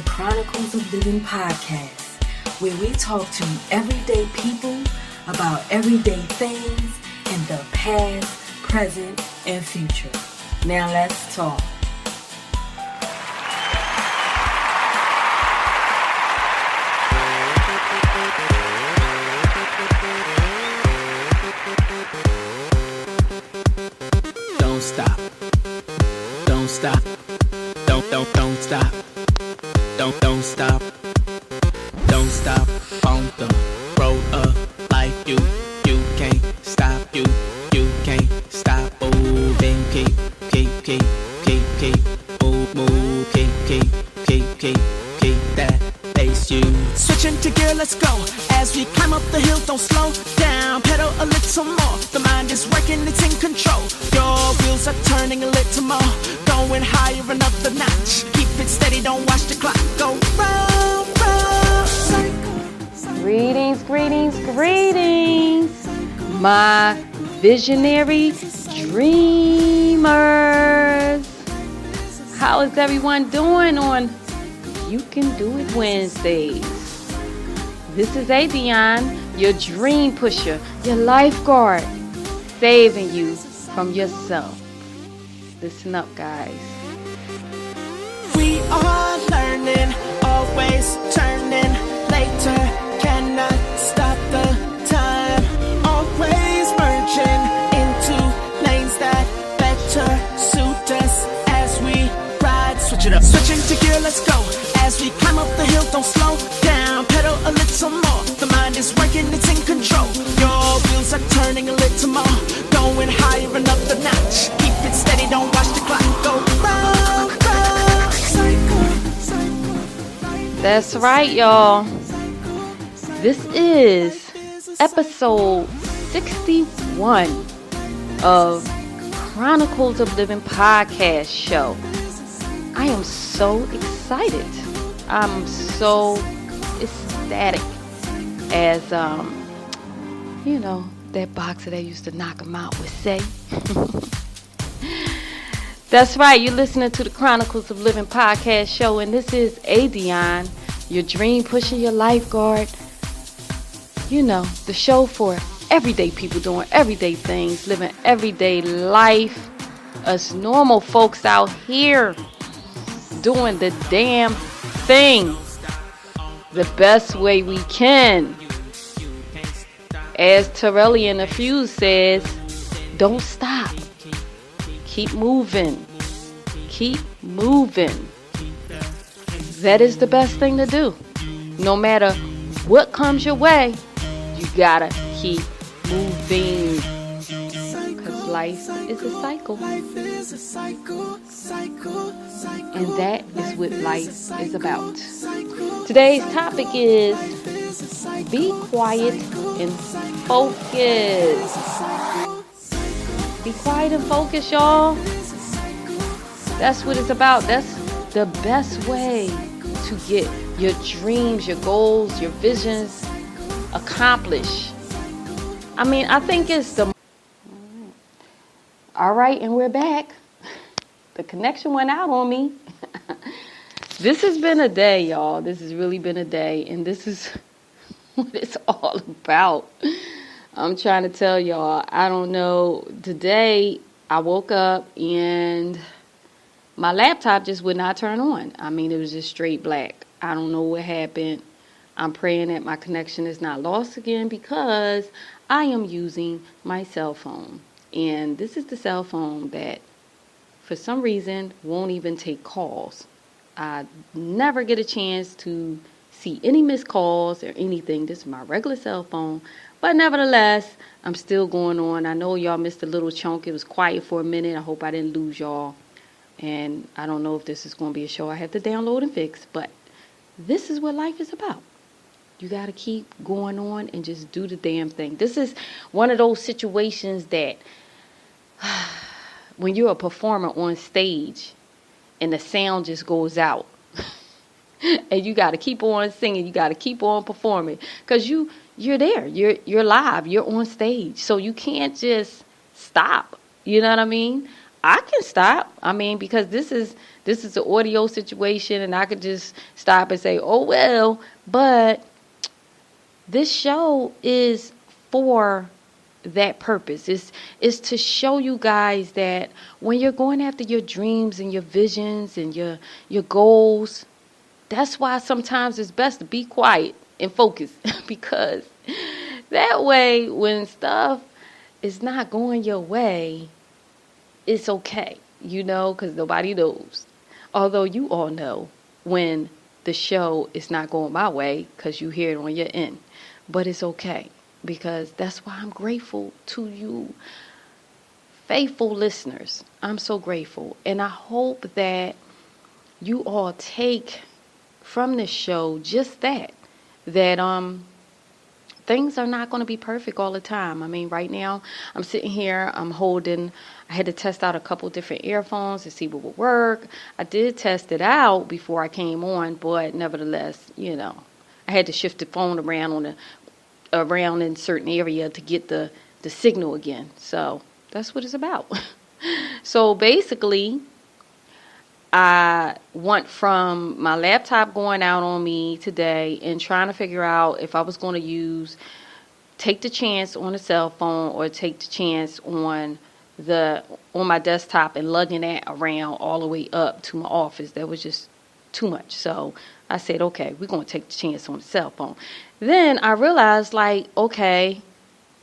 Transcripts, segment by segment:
the Chronicles of Living podcast, where we talk to everyday people about everyday things in the past, present, and future. Now let's talk. Don't stop. Don't stop. Don't stop. Don't stop. Don't stop on the road of life. You can't stop. You can't stop moving. Keep move. Keep that pace. You switching to gear. Let's go as we climb up the hill. Don't slow down. Pedal a little more. The mind is working. It's in control. Your wheels are turning a little more. Going higher another notch. Keep it steady. Don't watch the clock go round. Greetings, my visionary dreamers. How is everyone doing on You Can Do It Wednesdays? This is Adionne, your dream pusher, your lifeguard, saving you from yourself. Listen up, guys. We are learning, always turning later. Cannot stop the time. Always merging into lanes that better suit us as we ride. Switch it up. Switching to gear, let's go. As we climb up the hill, don't slow down. Pedal a little more. The mind is working, it's in control. Your wheels are turning a little more. Going higher another notch. Keep it steady, don't watch the clock go round. That's right, y'all. This is episode 61 of Chronicles of Living podcast show. I am so excited. I'm so ecstatic as, that boxer that used to knock him out would say. That's right. You're listening to the Chronicles of Living podcast show, and this is Adionne, your dream pusher, your lifeguard. The show for everyday people doing everyday things, living everyday life. Us normal folks out here doing the damn thing the best way we can. As Torelli and the Fuse says, don't stop. Keep moving. Keep moving. That is the best thing to do. No matter what comes your way, you gotta keep moving. Because life is a cycle. And that is what life is about. Today's topic is be quiet and focus. Be quiet and focus, y'all. That's what it's about. That's the best way to get your dreams, your goals, your visions accomplished. I think it's the... All right, and we're back. The connection went out on me. This has been a day, y'all. This has really been a day, and this is what it's all about. I'm trying to tell y'all, I don't know. Today, I woke up and my laptop just would not turn on. It was just straight black. I don't know what happened. I'm praying that my connection is not lost again because I am using my cell phone. And this is the cell phone that, for some reason, won't even take calls. I never get a chance to see any missed calls or anything. This is my regular cell phone. But nevertheless, I'm still going on. I know y'all missed a little chunk. It was quiet for a minute. I hope I didn't lose y'all. And I don't know if this is going to be a show I have to download and fix. But this is what life is about. You got to keep going on and just do the damn thing. This is one of those situations that when you're a performer on stage and the sound just goes out and you got to keep on singing, you got to keep on performing because you're there, you're live, you're on stage, so you can't just stop. You know what I mean? I can stop. I mean, because this is an audio situation, and I could just stop and say, oh, well, but this show is for that purpose. It's to show you guys that when you're going after your dreams and your visions and your goals, that's why sometimes it's best to be quiet and focus, because that way when stuff is not going your way, it's okay, because nobody knows. Although you all know when the show is not going my way, because you hear it on your end. But it's okay, because that's why I'm grateful to you faithful listeners. I'm so grateful. And I hope that you all take from this show just that things are not going to be perfect all the time. I mean, right now, I'm sitting here, I had to test out a couple different earphones to see what would work. I did test it out before I came on, but nevertheless, I had to shift the phone around in certain area to get the signal again. So that's what it's about. So basically, I went from my laptop going out on me today and trying to figure out if I was going to take the chance on a cell phone or take the chance on my desktop and lugging that around all the way up to my office. That was just too much. So I said, okay, we're going to take the chance on the cell phone. Then I realized, okay,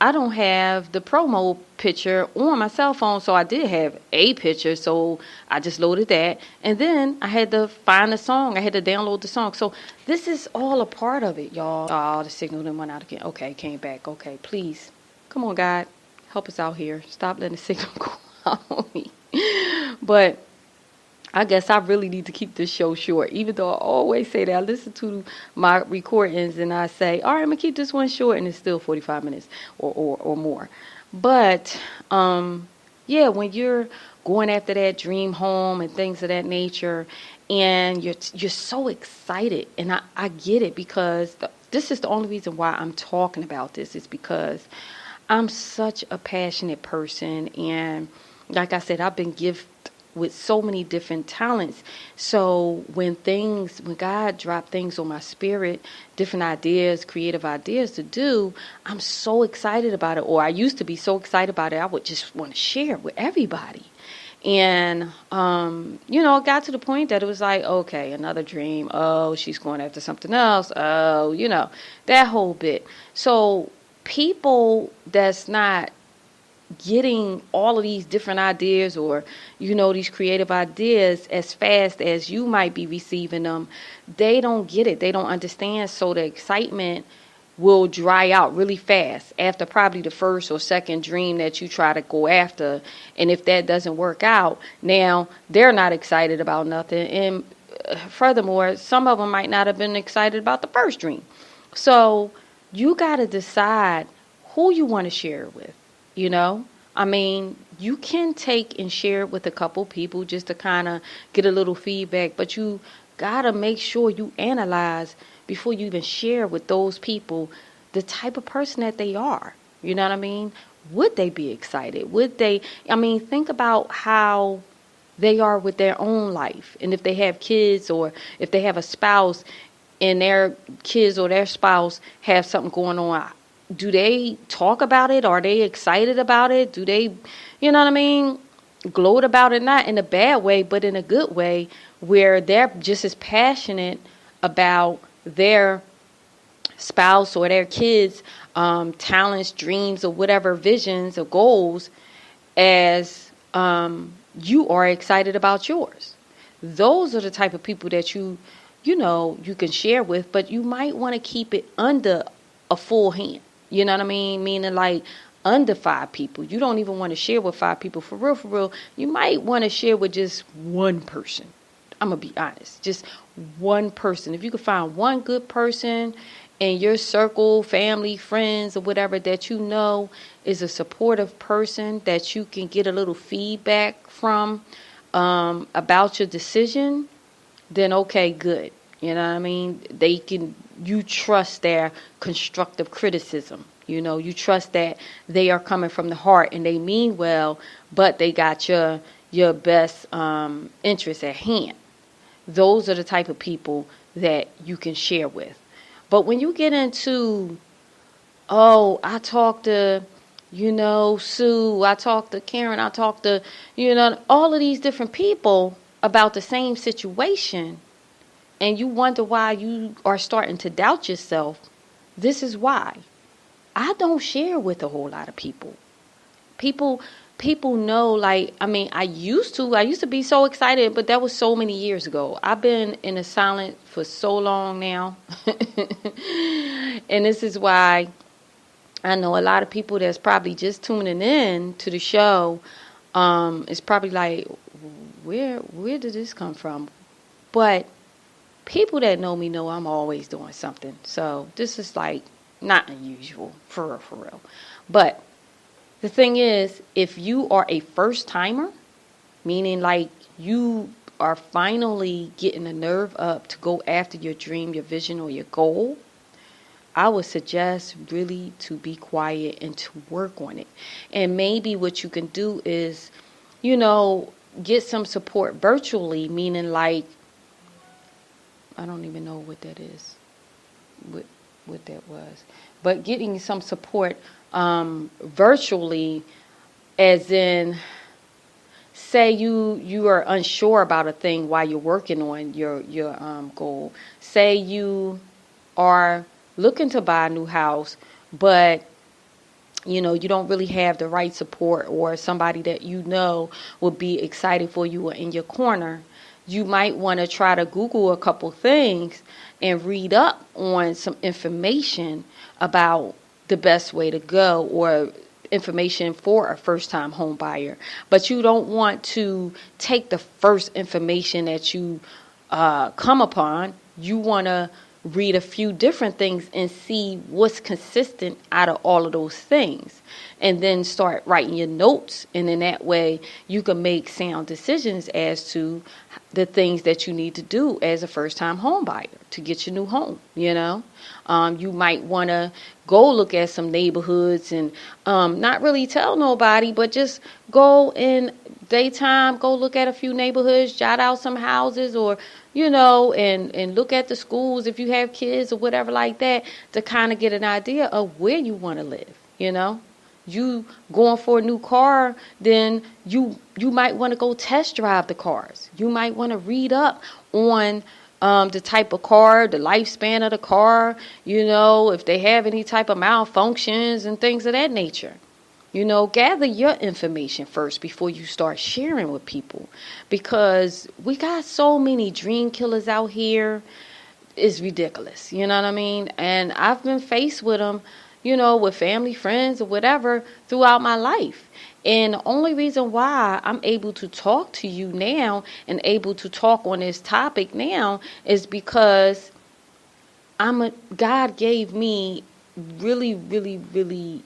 I don't have the promo picture on my cell phone, so I did have a picture, so I just loaded that. And then I had to find the song. I had to download the song. So this is all a part of it, y'all. Oh, the signal then went out again. Okay, came back. Okay, please. Come on, God. Help us out here. Stop letting the signal go out on me. But I guess I really need to keep this show short, even though I always say that. I listen to my recordings and I say, all right, I'm going to keep this one short, and it's still 45 minutes or more. But, yeah, when you're going after that dream home and things of that nature, and you're so excited, and I get it, because this is the only reason why I'm talking about this, is because I'm such a passionate person, and like I said, I've been gifted with so many different talents. So when God dropped things on my spirit, different ideas, creative ideas to do, I'm so excited about it. Or I used to be so excited about it, I would just want to share it with everybody. And, it got to the point that it was like, okay, another dream. Oh, she's going after something else. Oh, that whole bit. So people that's not getting all of these different ideas or, these creative ideas as fast as you might be receiving them, they don't get it. They don't understand. So the excitement will dry out really fast after probably the first or second dream that you try to go after. And if that doesn't work out, now they're not excited about nothing. And furthermore, some of them might not have been excited about the first dream. So you got to decide who you want to share it with. I mean, you can take and share it with a couple people just to kind of get a little feedback, but you got to make sure you analyze before you even share with those people the type of person that they are. You know what I mean? Would they be excited? Think about how they are with their own life. And if they have kids, or if they have a spouse and their kids or their spouse have something going on, do they talk about it? Are they excited about it? Do they, gloat about it? Not in a bad way, but in a good way, where they're just as passionate about their spouse or their kids' talents, dreams, or whatever visions or goals as you are excited about yours. Those are the type of people that you can share with, but you might want to keep it under a full hand. You know what I mean? Meaning like under 5 people. You don't even want to share with 5 people. For real. You might want to share with just one person. I'm going to be honest. Just one person. If you could find one good person in your circle, family, friends, or whatever that is a supportive person that you can get a little feedback from about your decision, then okay, good. You know what I mean? You trust their constructive criticism. You trust that they are coming from the heart and they mean well, but they got your your best interests at hand. Those are the type of people that you can share with. But when you get into, I talked to, Sue, I talked to Karen, I talked to, all of these different people about the same situation, and you wonder why you are starting to doubt yourself, this is why. I don't share with a whole lot of people. People know, I used to be so excited, but that was so many years ago. I've been in a silence for so long now. And this is why I know a lot of people that's probably just tuning in to the show is probably like, where did this come from? But people that know me know I'm always doing something. So this is like not unusual, for real. But the thing is, if you are a first timer, meaning like you are finally getting the nerve up to go after your dream, your vision, or your goal, I would suggest really to be quiet and to work on it. And maybe what you can do is, get some support virtually, meaning like, I don't even know what that is, what that was. But getting some support virtually, as in, say you are unsure about a thing while you're working on your goal. Say you are looking to buy a new house, but you don't really have the right support or somebody that will be excited for you or in your corner. You might want to try to Google a couple things and read up on some information about the best way to go, or information for a first-time home buyer. But you don't want to take the first information that you come upon. You want to read a few different things and see what's consistent out of all of those things, and then start writing your notes. And in that way, you can make sound decisions as to the things that you need to do as a first-time home buyer to get your new home. You might want to go look at some neighborhoods and not really tell nobody, but just go in daytime, go look at a few neighborhoods, jot out some houses, or and look at the schools if you have kids or whatever like that, to kind of get an idea of where you want to live. You going for a new car, then you might want to go test drive the cars. You might want to read up on the type of car, the lifespan of the car, if they have any type of malfunctions and things of that nature. Gather your information first before you start sharing with people, because we got so many dream killers out here. It's ridiculous. You know what I mean? And I've been faced with them, with family, friends, or whatever throughout my life. And the only reason why I'm able to talk to you now and able to talk on this topic now is because God gave me really, really, really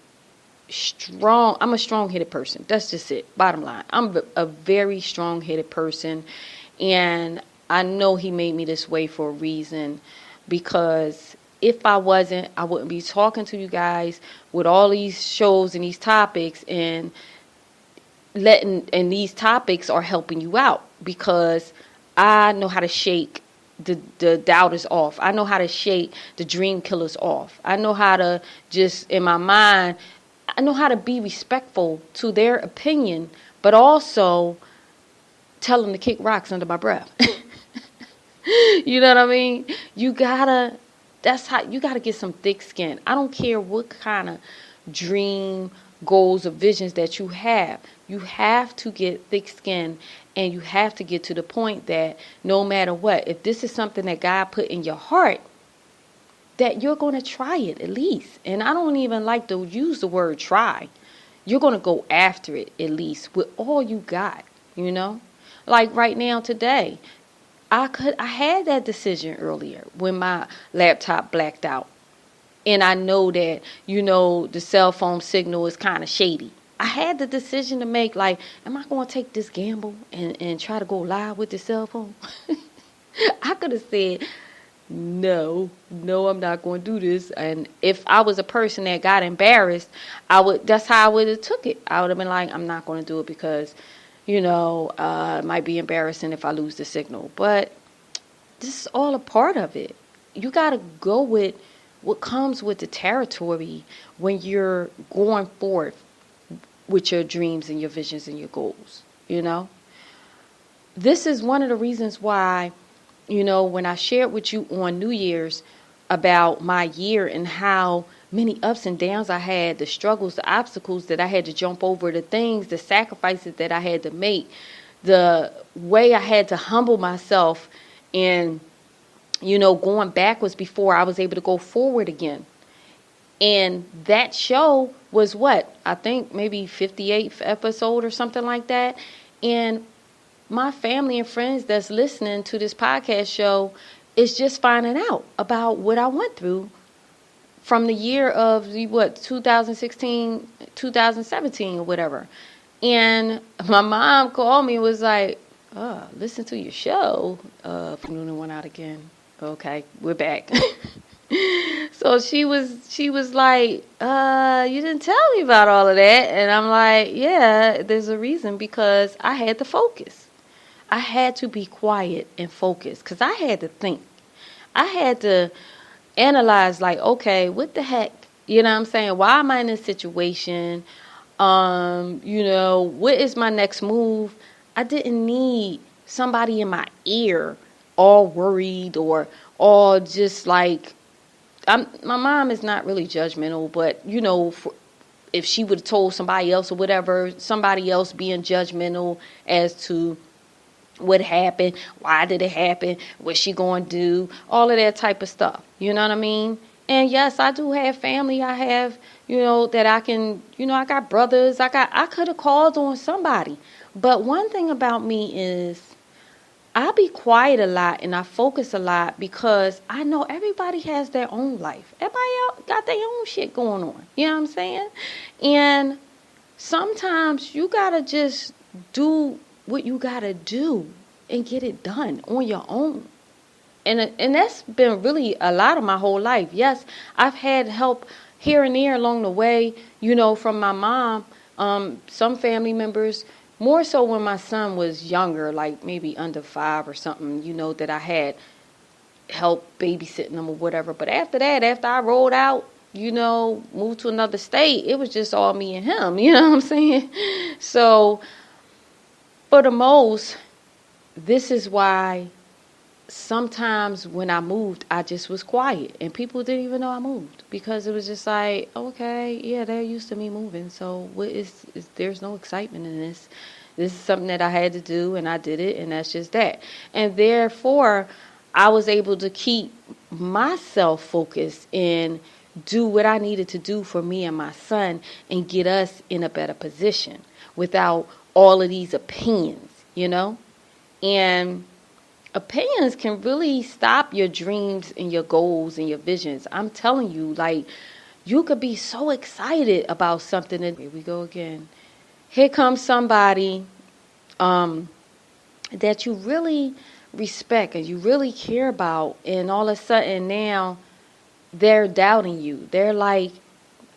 strong. I'm a strong-headed person. That's just it. Bottom line. I'm a very strong-headed person, and I know He made me this way for a reason, because if I wasn't, I wouldn't be talking to you guys with all these shows and these topics, and these topics are helping you out, because I know how to shake the doubters off. I know how to shake the dream killers off. I know how to just, in my mind, I know how to be respectful to their opinion, but also tell them to kick rocks under my breath. You know what I mean? You gotta get some thick skin. I don't care what kind of dream, goals, or visions that you have. You have to get thick skin, and you have to get to the point that no matter what, if this is something that God put in your heart, that you're going to try it at least. And I don't even like to use the word try. You're going to go after it at least with all you got, Like right now today, I had that decision earlier when my laptop blacked out. And I know that, the cell phone signal is kind of shady. I had the decision to make, like, am I going to take this gamble and try to go live with the cell phone? I could have said, no, I'm not going to do this. And if I was a person that got embarrassed, that's how I would have took it. I would have been like, I'm not going to do it because, It might be embarrassing if I lose the signal, but this is all a part of it. You got to go with what comes with the territory when you're going forth with your dreams and your visions and your goals, This is one of the reasons why, when I shared with you on New Year's about my year and how many ups and downs I had, the struggles, the obstacles that I had to jump over, the things, the sacrifices that I had to make, the way I had to humble myself and, going backwards before I was able to go forward again. And that show was what? I think maybe 58th episode or something like that. And my family and friends that's listening to this podcast show is just finding out about what I went through from the year of 2016, 2017 or whatever. And my mom called me and was like, "Oh, listen to your show." Bruno went out again. Okay, we're back. So she was like, "You didn't tell me about all of that." And I'm like, "Yeah, there's a reason, because I had to focus. I had to be quiet and focus because I had to think. I had to analyze, like, okay, what the heck? You know what I'm saying? Why am I in this situation? What is my next move?" I didn't need somebody in my ear all worried or all just like, my mom is not really judgmental, but, if she would have told somebody else or whatever, somebody else being judgmental as to what happened, why did it happen, what's she going to do, all of that type of stuff. You know what I mean? And yes, I do have family. I have, that I can, I got brothers. I could have called on somebody. But one thing about me is I be quiet a lot and I focus a lot because I know everybody has their own life. Everybody else got their own shit going on. You know what I'm saying? And sometimes you got to just do what you got to do and get it done on your own. And that's been really a lot of my whole life. Yes, I've had help here and there along the way, from my mom, some family members, more so when my son was younger, like maybe under 5 or something, that I had help babysitting them or whatever. But after that, after I rolled out, moved to another state, it was just all me and him, you know what I'm saying? So for the most, this is why sometimes when I moved, I just was quiet and people didn't even know I moved because it was just like, okay, yeah, they're used to me moving. So what is there's no excitement in this. This is something that I had to do and I did it, and that's just that. And therefore, I was able to keep myself focused and do what I needed to do for me and my son and get us in a better position without all of these opinions, And opinions can really stop your dreams and your goals and your visions. I'm telling you, like, you could be so excited about something. And here we go again. Here comes somebody that you really respect and you really care about. And all of a sudden now they're doubting you. They're like,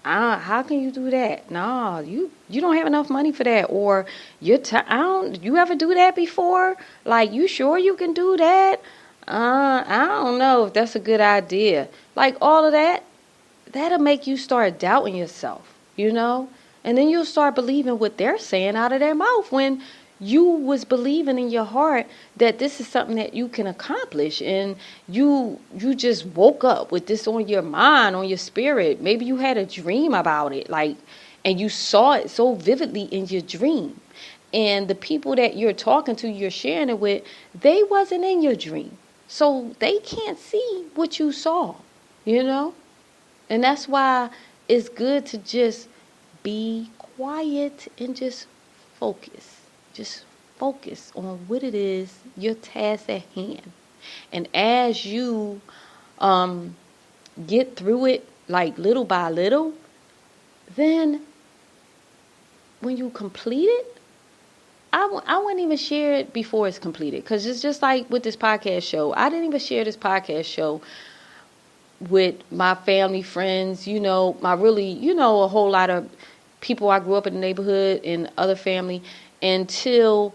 how can you do that? No, you don't have enough money for that. Or you ever do that before? Like, you sure you can do that? I don't know if that's a good idea. Like, all of that, that'll make you start doubting yourself, And then you'll start believing what they're saying out of their mouth when you was believing in your heart that this is something that you can accomplish, and you just woke up with this on your mind, on your spirit. Maybe you had a dream about it, like, and you saw it so vividly in your dream. And the people that you're talking to, you're sharing it with, they wasn't in your dream. So they can't see what you saw, And that's why it's good to just be quiet and just focus. Just focus on what it is, your task at hand. And as you get through it, like little by little, then when you complete it, I wouldn't even share it before it's completed. Because it's just like with this podcast show. I didn't even share this podcast show with my family, friends, my really, a whole lot of people I grew up in the neighborhood and other family. until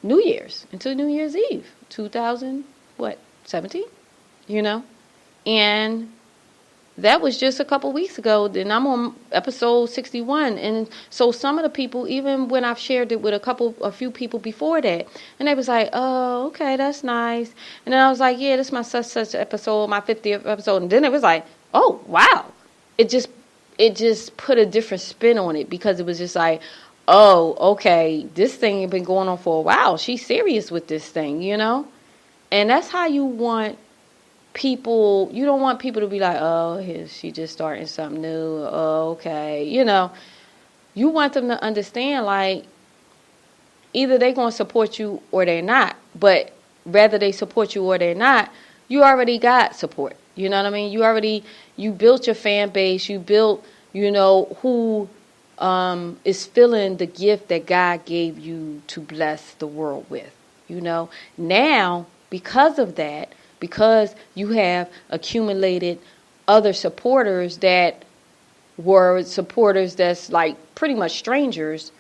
New Year's Eve, 2017, and that was just a couple weeks ago. Then I'm on episode 61. And so some of the people, even when I've shared it with a few people before that, and they was like, oh, okay, that's nice. And then I was like, yeah, this is my such episode, my 50th episode. And then it was like, oh, wow. It just put a different spin on it, because it was just like, oh, okay, this thing has been going on for a while. She's serious with this thing, And that's how you want people. You don't want people to be like, oh, she just starting something new. Oh, okay. You want them to understand, like, either they're going to support you or they're not. But whether they support you or they're not, you already got support. You know what I mean? You built your fan base. You built, who is feeling the gift that God gave you to bless the world with. Now, because of that, because you have accumulated other supporters that were supporters that's like pretty much strangers,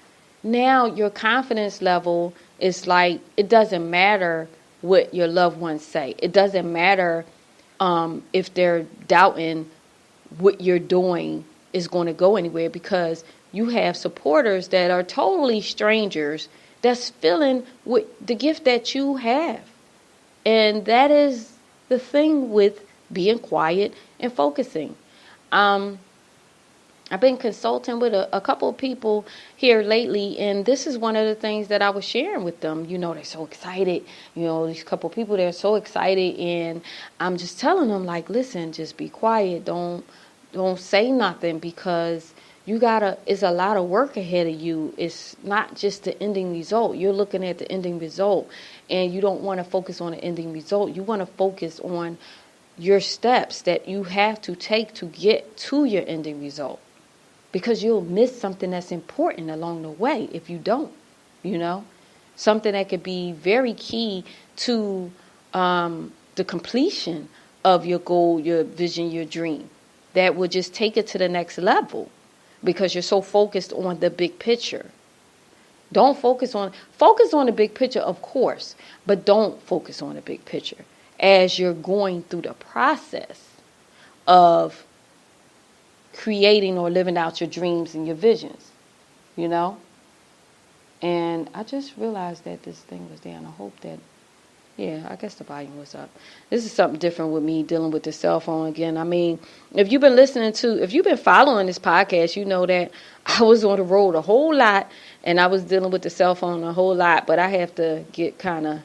now your confidence level is like, it doesn't matter what your loved ones say. It doesn't matter if they're doubting what you're doing is going to go anywhere, because you have supporters that are totally strangers that's feeling with the gift that you have. And that is the thing with being quiet and focusing. I've been consulting with a couple of people here lately, and this is one of the things that I was sharing with them. They're so excited. These couple of people, they're so excited, and I'm just telling them, like, listen, just be quiet. Don't say nothing, because it's a lot of work ahead of you. It's not just the ending result. You're looking at the ending result, and you don't want to focus on the ending result. You want to focus on your steps that you have to take to get to your ending result, because you'll miss something that's important along the way if you don't, something that could be very key to the completion of your goal, your vision, your dream, that will just take it to the next level. Because you're so focused on the big picture. Don't focus on the big picture, of course, but don't focus on the big picture as you're going through the process of creating or living out your dreams and your visions, And I just realized that this thing was there, and I hope that, I guess the volume was up. This is something different with me dealing with the cell phone again. I mean, if you've been following this podcast, you know that I was on the road a whole lot, and I was dealing with the cell phone a whole lot, but I have to get kind of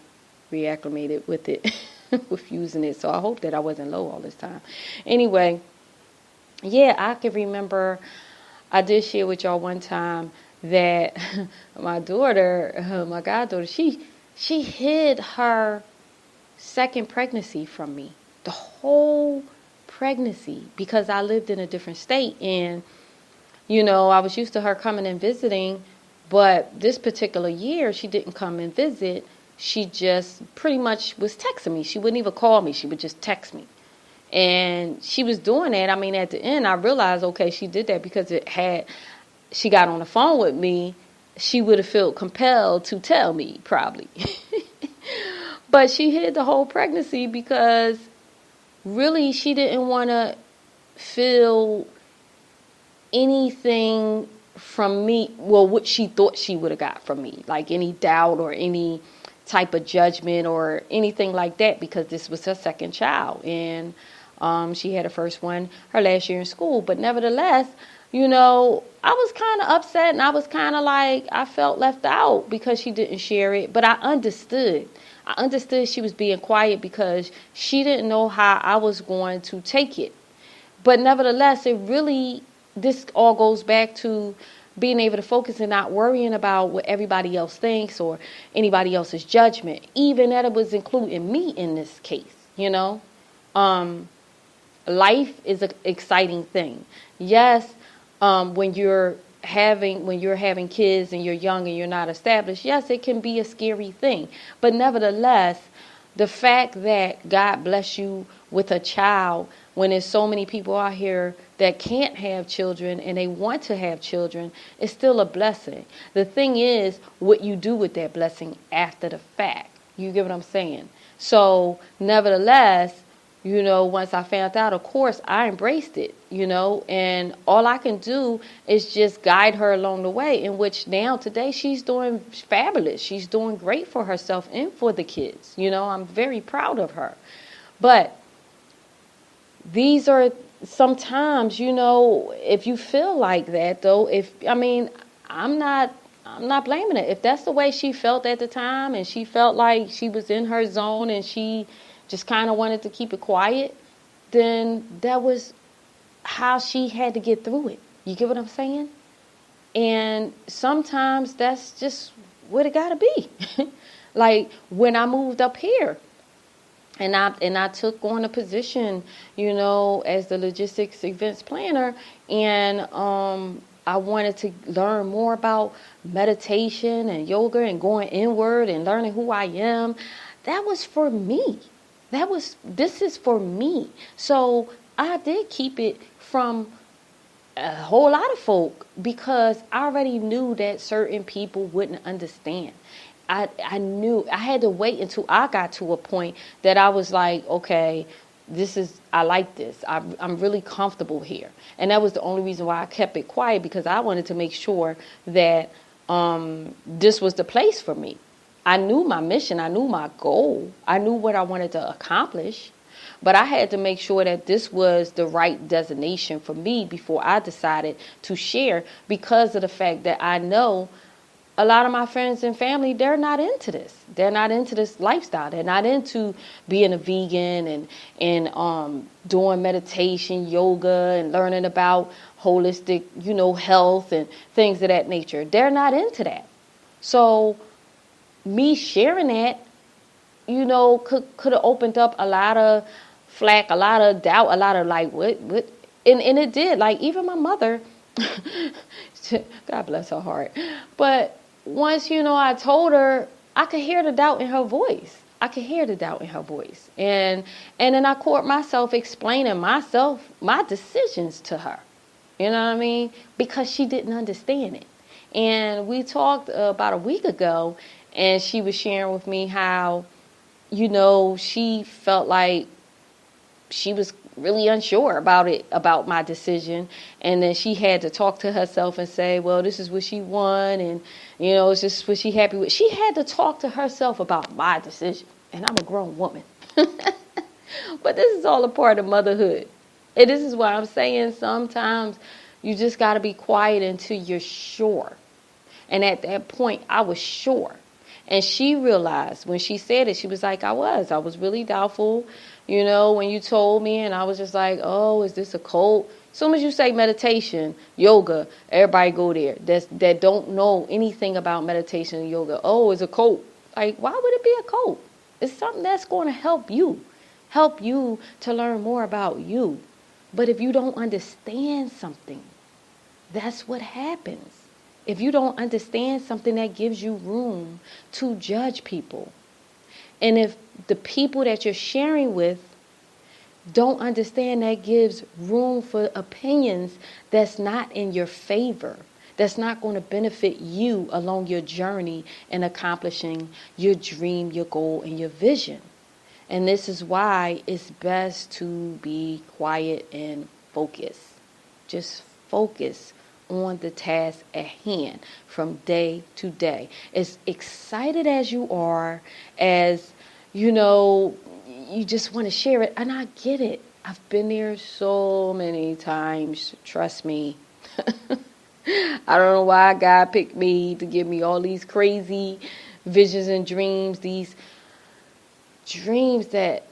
reacclimated with it, with using it. So I hope that I wasn't low all this time. Anyway, I can remember I did share with y'all one time that my daughter, my goddaughter, she hid her second pregnancy from me, the whole pregnancy, because I lived in a different state. And, I was used to her coming and visiting, but this particular year she didn't come and visit. She just pretty much was texting me. She wouldn't even call me. She would just text me. And she was doing that. I mean, at the end, I realized, okay, she did that because she got on the phone with me. She would have felt compelled to tell me, probably. But she hid the whole pregnancy because really she didn't want to feel anything from me. Well, what she thought she would have got from me, like any doubt or any type of judgment or anything like that, because this was her second child. And she had her first one her last year in school. But nevertheless, I was kind of upset, and I was kind of like, I felt left out because she didn't share it. But I understood. She was being quiet because she didn't know how I was going to take it. But nevertheless, this all goes back to being able to focus and not worrying about what everybody else thinks or anybody else's judgment, even that it was including me in this case, Life is an exciting thing. Yes, when you're having kids and you're young and you're not established, yes, it can be a scary thing. But nevertheless, the fact that God bless you with a child when there's so many people out here that can't have children and they want to have children, it's still a blessing. The thing is what you do with that blessing after the fact. You get what I'm saying? So nevertheless, once I found out, of course, I embraced it, and all I can do is just guide her along the way, in which now today she's doing fabulous. She's doing great for herself and for the kids. I'm very proud of her. But these are sometimes, if you feel like that, though, I'm not blaming it. If that's the way she felt at the time and she felt like she was in her zone and she just kind of wanted to keep it quiet, then that was how she had to get through it. You get what I'm saying? And sometimes that's just what it got to be. Like when I moved up here and I took on a position, as the logistics events planner, and I wanted to learn more about meditation and yoga and going inward and learning who I am. That was for me. This is for me. So I did keep it from a whole lot of folk because I already knew that certain people wouldn't understand. I knew I had to wait until I got to a point that I was like, okay, I like this. I'm really comfortable here. And that was the only reason why I kept it quiet, because I wanted to make sure that this was the place for me. I knew my mission. I knew my goal. I knew what I wanted to accomplish. But I had to make sure that this was the right designation for me before I decided to share, because of the fact that I know a lot of my friends and family, they're not into this. They're not into this lifestyle. They're not into being a vegan and doing meditation, yoga, and learning about holistic, health and things of that nature. They're not into that. So me sharing that, could have opened up a lot of flack, a lot of doubt, a lot of like, what? And it did. Like, even my mother, God bless her heart. But once, I told her, I could hear the doubt in her voice. And then I caught myself explaining my decisions to her. You know what I mean? Because she didn't understand it. And we talked about a week ago, and she was sharing with me how, she felt like she was really unsure about my decision. And then she had to talk to herself and say, well, this is what she won. And, it's just what she happy with. She had to talk to herself about my decision. And I'm a grown woman. But this is all a part of motherhood. And this is why I'm saying sometimes you just got to be quiet until you're sure. And at that point, I was sure. And she realized when she said it, she was like, I was really doubtful, when you told me. And I was just like, oh, is this a cult? As soon as you say meditation, yoga, everybody go there. That don't know anything about meditation and yoga. Oh, it's a cult. Like, why would it be a cult? It's something that's going to help you to learn more about you. But if you don't understand something, that's what happens. If you don't understand something, that gives you room to judge people. And if the people that you're sharing with don't understand, that gives room for opinions that's not in your favor, that's not going to benefit you along your journey in accomplishing your dream, your goal, and your vision. And this is why it's best to be quiet and focus. Just focus on the task at hand from day to day. As excited as you are, as you just want to share it. And I get it. I've been there so many times. Trust me. I don't know why God picked me to give me all these crazy visions and dreams, these dreams that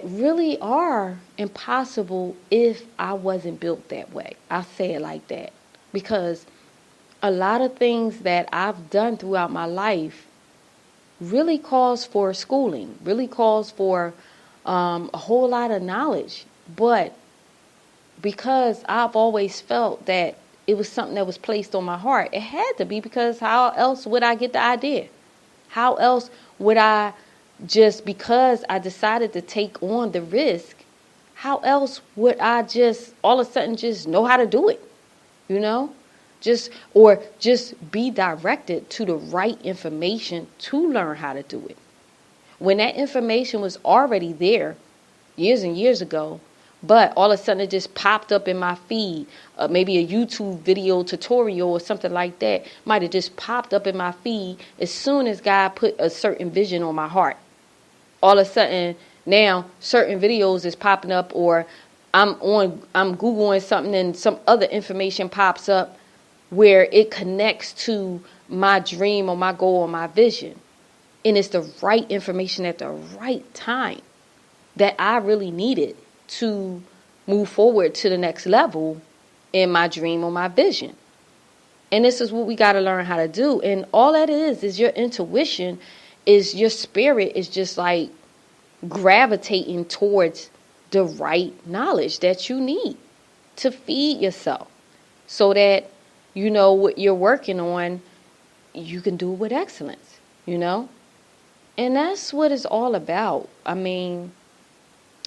really are impossible if I wasn't built that way. I'll say it like that. Because a lot of things that I've done throughout my life really calls for schooling, really calls for a whole lot of knowledge. But because I've always felt that it was something that was placed on my heart, it had to be, because how else would I get the idea? How else would I, just because I decided to take on the risk, how else would I just all of a sudden just know how to do it? Just be directed to the right information to learn how to do it. When that information was already there years and years ago, but all of a sudden it just popped up in my feed, maybe a YouTube video tutorial or something like that might have just popped up in my feed as soon as God put a certain vision on my heart. All of a sudden now certain videos is popping up, or I'm Googling something and some other information pops up where it connects to my dream or my goal or my vision. And it's the right information at the right time that I really needed to move forward to the next level in my dream or my vision. And this is what we got to learn how to do. And all that is your intuition, is your spirit is just like gravitating towards the right knowledge that you need to feed yourself so that what you're working on, you can do it with excellence, And that's what it's all about. I mean,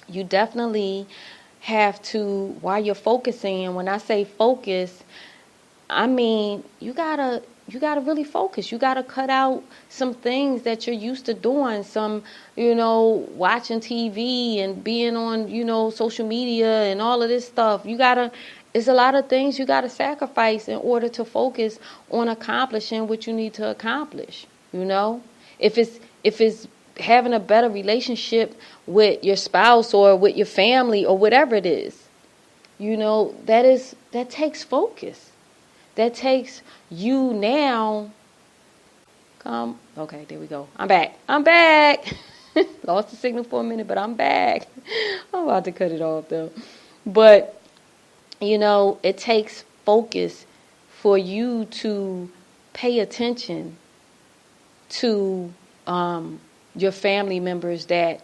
you definitely have to, while you're focusing, and when I say focus, I mean, you gotta really focus. You gotta cut out some things that you're used to doing, some, watching TV and being on, social media and all of this stuff. It's a lot of things you gotta sacrifice in order to focus on accomplishing what you need to accomplish. If it's having a better relationship with your spouse or with your family or whatever it is, that takes focus. That takes you now. Okay, there we go. I'm back. Lost the signal for a minute, but I'm back. I'm about to cut it off though. But, it takes focus for you to pay attention to your family members that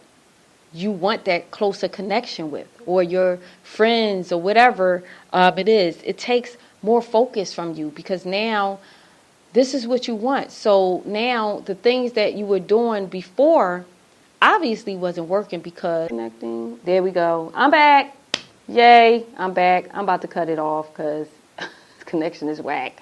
you want that closer connection with, or your friends, or whatever it is. It takes more focus from you, because now this is what you want. So now the things that you were doing before obviously wasn't working because connecting. There we go. I'm back. Yay, I'm back. I'm about to cut it off because connection is whack.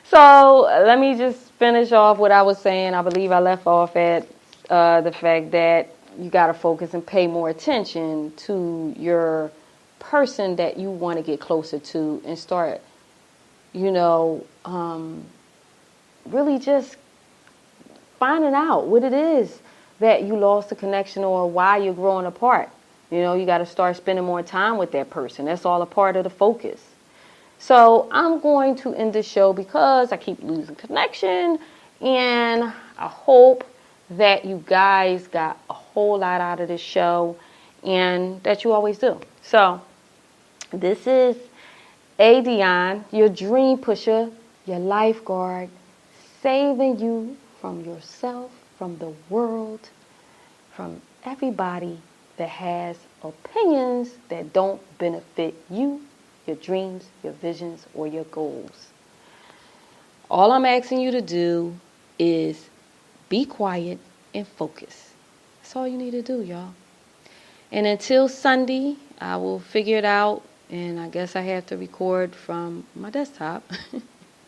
So let me just finish off what I was saying. I believe I left off at the fact that you got to focus and pay more attention to your person that you want to get closer to, and start, really just finding out what it is that you lost the connection or why you're growing apart. You got to start spending more time with that person. That's all a part of the focus. So I'm going to end the show because I keep losing connection, and I hope that you guys got a whole lot out of this show, and that you always do. So this is Adionne, your dream pusher, your lifeguard, saving you from yourself, from the world, from everybody that has opinions that don't benefit you, your dreams, your visions, or your goals. All I'm asking you to do is be quiet and focus. That's all you need to do, y'all. And until Sunday, I will figure it out, and I guess I have to record from my desktop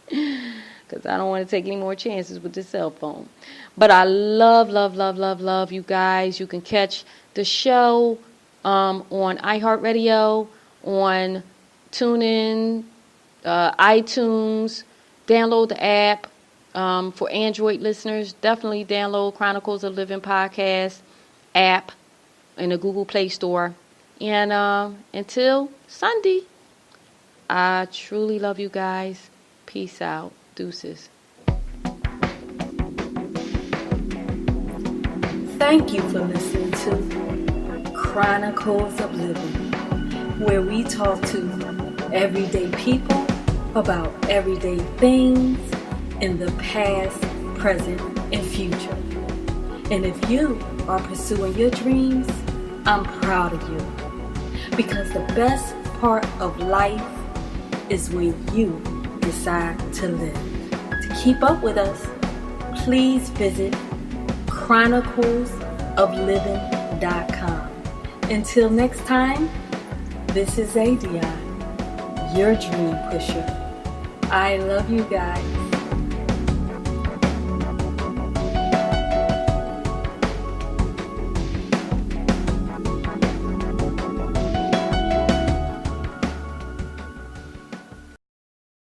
because I don't want to take any more chances with this cell phone. But I love you guys. You can catch the show on iHeartRadio, on TuneIn, iTunes. Download the app. For Android listeners, definitely download Chronicles-of-Livin-podcast app in the Google Play Store. And until Sunday, I truly love you guys. Peace out. Deuces. Thank you for listening to Chronicles of Living, where we talk to everyday people about everyday things in the past, present, and future. And if you are pursuing your dreams, I'm proud of you. Because the best part of life is when you decide to live. To keep up with us, please visit chronicles-of-livin.com. Until next time, this is Adionne, your dream pusher. I love you guys.